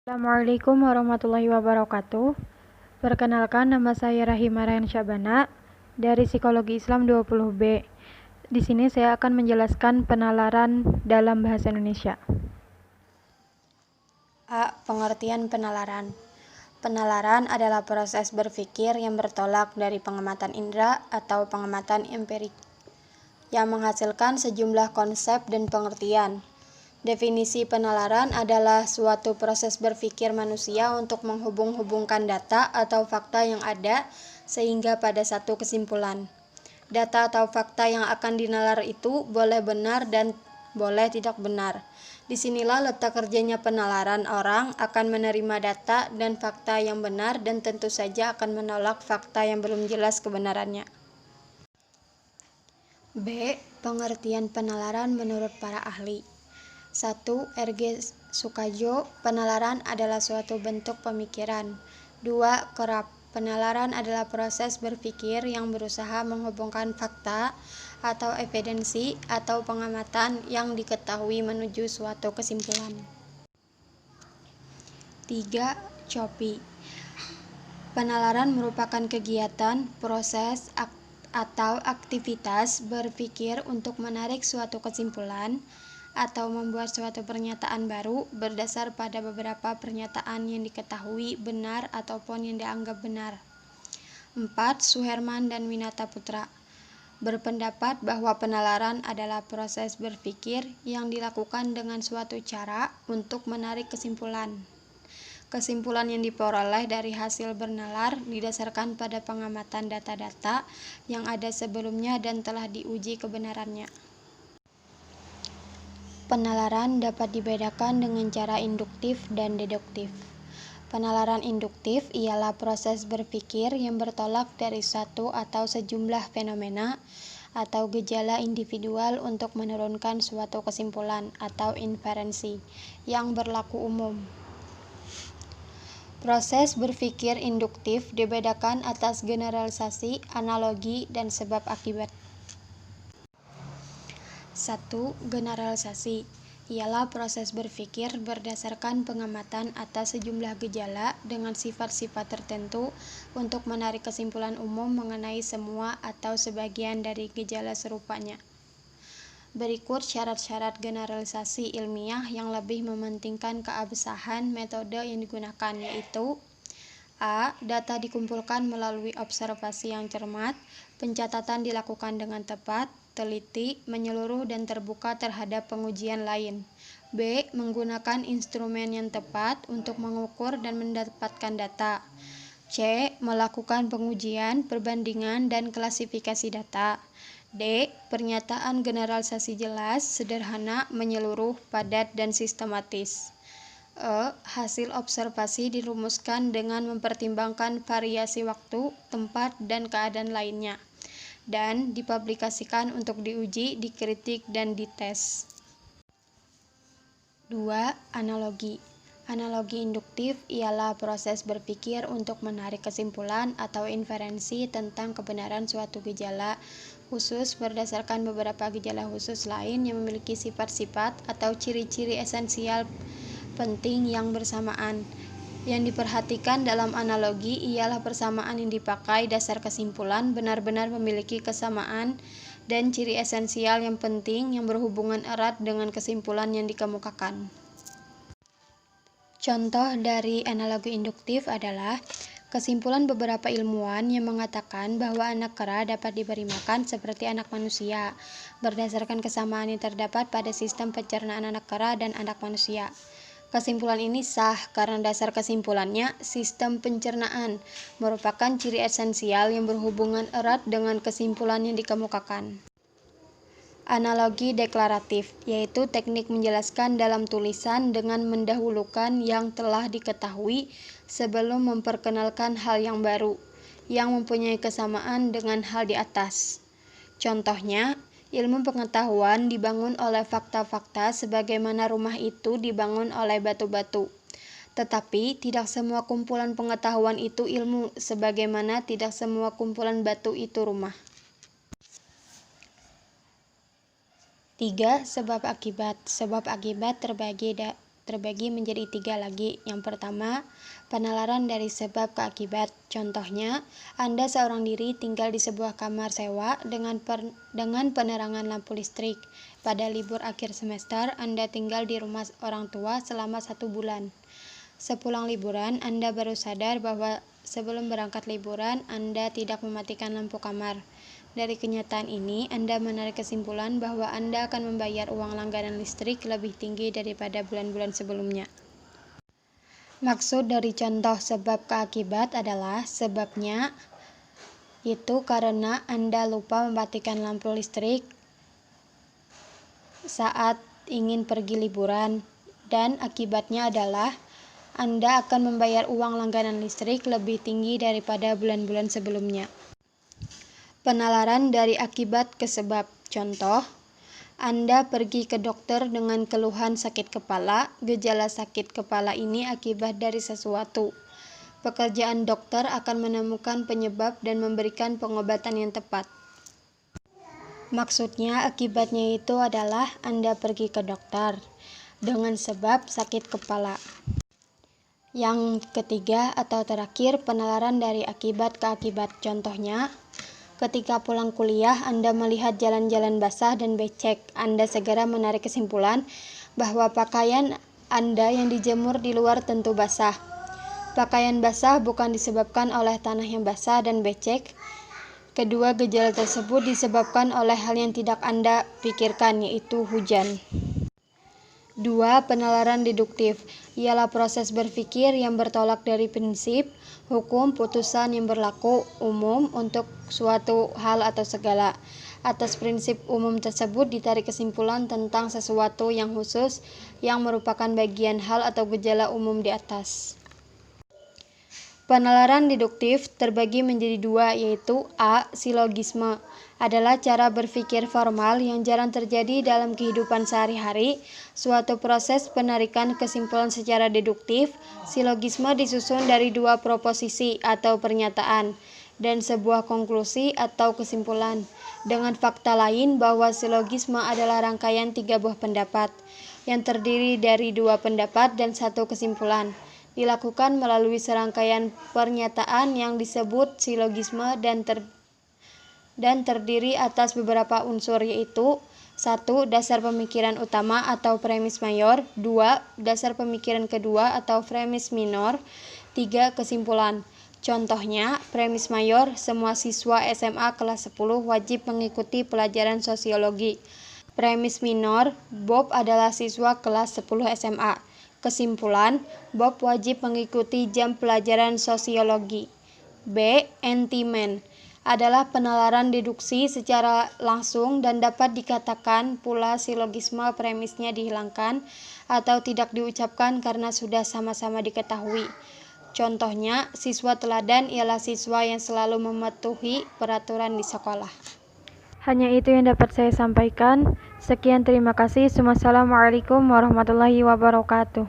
Assalamualaikum warahmatullahi wabarakatuh. Perkenalkan, nama saya Rahima Rayhan Syabana dari Psikologi Islam 20B. Di sini saya akan menjelaskan penalaran dalam bahasa Indonesia. A. Pengertian penalaran. Penalaran adalah proses berpikir yang bertolak dari pengamatan indera atau pengamatan empirik yang menghasilkan sejumlah konsep dan pengertian. Definisi penalaran adalah suatu proses berpikir manusia untuk menghubung-hubungkan data atau fakta yang ada sehingga pada satu kesimpulan. Data atau fakta yang akan dinalar itu boleh benar dan boleh tidak benar. Disinilah letak kerjanya penalaran. Orang akan menerima data dan fakta yang benar dan tentu saja akan menolak fakta yang belum jelas kebenarannya. B. Pengertian penalaran menurut para ahli. 1. R.G. Sukajo, penalaran adalah suatu bentuk pemikiran. 2. Kerap, penalaran adalah proses berpikir yang berusaha menghubungkan fakta atau evidensi atau pengamatan yang diketahui menuju suatu kesimpulan. 3. Copy, penalaran merupakan kegiatan, proses, atau aktivitas berpikir untuk menarik suatu kesimpulan atau membuat suatu pernyataan baru berdasar pada beberapa pernyataan yang diketahui benar ataupun yang dianggap benar. 4. Suherman dan Winata Putra berpendapat bahwa penalaran adalah proses berpikir yang dilakukan dengan suatu cara untuk menarik kesimpulan. Kesimpulan yang diperoleh dari hasil bernalar didasarkan pada pengamatan data-data yang ada sebelumnya dan telah diuji kebenarannya. Penalaran dapat dibedakan dengan cara induktif dan deduktif. Penalaran induktif ialah proses berpikir yang bertolak dari satu atau sejumlah fenomena atau gejala individual untuk menurunkan suatu kesimpulan atau inferensi yang berlaku umum. Proses berpikir induktif dibedakan atas generalisasi, analogi, dan sebab akibat. 1. Generalisasi ialah proses berpikir berdasarkan pengamatan atas sejumlah gejala dengan sifat-sifat tertentu untuk menarik kesimpulan umum mengenai semua atau sebagian dari gejala serupanya. Berikut syarat-syarat generalisasi ilmiah yang lebih mementingkan keabsahan metode yang digunakan, yaitu: A. Data dikumpulkan melalui observasi yang cermat, pencatatan dilakukan dengan tepat, teliti, menyeluruh dan terbuka terhadap pengujian lain. B. Menggunakan instrumen yang tepat untuk mengukur dan mendapatkan data. C. Melakukan pengujian, perbandingan, dan klasifikasi data. D. Pernyataan generalisasi jelas, sederhana, menyeluruh, padat, dan sistematis. E. Hasil observasi dirumuskan dengan mempertimbangkan variasi waktu, tempat, dan keadaan lainnya, dan dipublikasikan untuk diuji, dikritik, dan dites. 2. Analogi. Analogi induktif ialah proses berpikir untuk menarik kesimpulan atau inferensi tentang kebenaran suatu gejala khusus berdasarkan beberapa gejala khusus lain yang memiliki sifat-sifat atau ciri-ciri esensial penting yang bersamaan. Yang diperhatikan dalam analogi ialah persamaan yang dipakai dasar kesimpulan benar-benar memiliki kesamaan dan ciri esensial yang penting yang berhubungan erat dengan kesimpulan yang dikemukakan. Contoh dari analogi induktif adalah kesimpulan beberapa ilmuwan yang mengatakan bahwa anak kera dapat diberi makan seperti anak manusia, berdasarkan kesamaan yang terdapat pada sistem pencernaan anak kera dan anak manusia. Kesimpulan ini sah karena dasar kesimpulannya, sistem pencernaan, merupakan ciri esensial yang berhubungan erat dengan kesimpulan yang dikemukakan. Analogi deklaratif, yaitu teknik menjelaskan dalam tulisan dengan mendahulukan yang telah diketahui sebelum memperkenalkan hal yang baru, yang mempunyai kesamaan dengan hal di atas. Contohnya, ilmu pengetahuan dibangun oleh fakta-fakta sebagaimana rumah itu dibangun oleh batu-batu. Tetapi tidak semua kumpulan pengetahuan itu ilmu, sebagaimana tidak semua kumpulan batu itu rumah. 3. Sebab akibat. Sebab akibat terbagi terbagi menjadi 3 lagi. Yang pertama, penalaran dari sebab ke akibat. Contohnya, Anda seorang diri tinggal di sebuah kamar sewa dengan penerangan lampu listrik. Pada libur akhir semester, Anda tinggal di rumah orang tua selama 1 bulan. Sepulang liburan, Anda baru sadar bahwa sebelum berangkat liburan, Anda tidak mematikan lampu kamar. Dari kenyataan ini, Anda menarik kesimpulan bahwa Anda akan membayar uang langganan listrik lebih tinggi daripada bulan-bulan sebelumnya. Maksud dari contoh sebab ke akibat adalah sebabnya itu karena Anda lupa mematikan lampu listrik saat ingin pergi liburan, dan akibatnya adalah Anda akan membayar uang langganan listrik lebih tinggi daripada bulan-bulan sebelumnya. Penalaran dari akibat ke sebab. Contoh, Anda pergi ke dokter dengan keluhan sakit kepala. Gejala sakit kepala ini akibat dari sesuatu. Pekerjaan dokter akan menemukan penyebab dan memberikan pengobatan yang tepat. Maksudnya, akibatnya itu adalah Anda pergi ke dokter dengan sebab sakit kepala. Yang ketiga atau terakhir, penalaran dari akibat ke akibat. Contohnya, ketika pulang kuliah, Anda melihat jalan-jalan basah dan becek. Anda segera menarik kesimpulan bahwa pakaian Anda yang dijemur di luar tentu basah. Pakaian basah bukan disebabkan oleh tanah yang basah dan becek. Kedua gejala tersebut disebabkan oleh hal yang tidak Anda pikirkan, yaitu hujan. 2. Penalaran deduktif ialah proses berpikir yang bertolak dari prinsip, hukum, putusan yang berlaku umum untuk suatu hal atau segala. Atas prinsip umum tersebut ditarik kesimpulan tentang sesuatu yang khusus yang merupakan bagian hal atau gejala umum di atas. Penalaran deduktif terbagi menjadi 2, yaitu A. Silogisme adalah cara berpikir formal yang jarang terjadi dalam kehidupan sehari-hari, suatu proses penarikan kesimpulan secara deduktif. Silogisme disusun dari 2 proposisi atau pernyataan dan sebuah konklusi atau kesimpulan, dengan fakta lain bahwa silogisme adalah rangkaian 3 buah pendapat yang terdiri dari 2 pendapat dan 1 kesimpulan. Dilakukan melalui serangkaian pernyataan yang disebut silogisme dan terdiri atas beberapa unsur, yaitu 1. Dasar pemikiran utama atau premis mayor. 2. Dasar pemikiran kedua atau premis minor. 3. Kesimpulan. Contohnya, premis mayor, semua siswa SMA kelas 10 wajib mengikuti pelajaran sosiologi. Premis minor, Bob adalah siswa kelas 10 SMA. Kesimpulan, Bob wajib mengikuti jam pelajaran sosiologi. B. Entimen adalah penalaran deduksi secara langsung dan dapat dikatakan pula silogisme premisnya dihilangkan atau tidak diucapkan karena sudah sama-sama diketahui. Contohnya, siswa teladan ialah siswa yang selalu mematuhi peraturan di sekolah. Hanya itu yang dapat saya sampaikan. Sekian, terima kasih. Wassalamualaikum warahmatullahi wabarakatuh.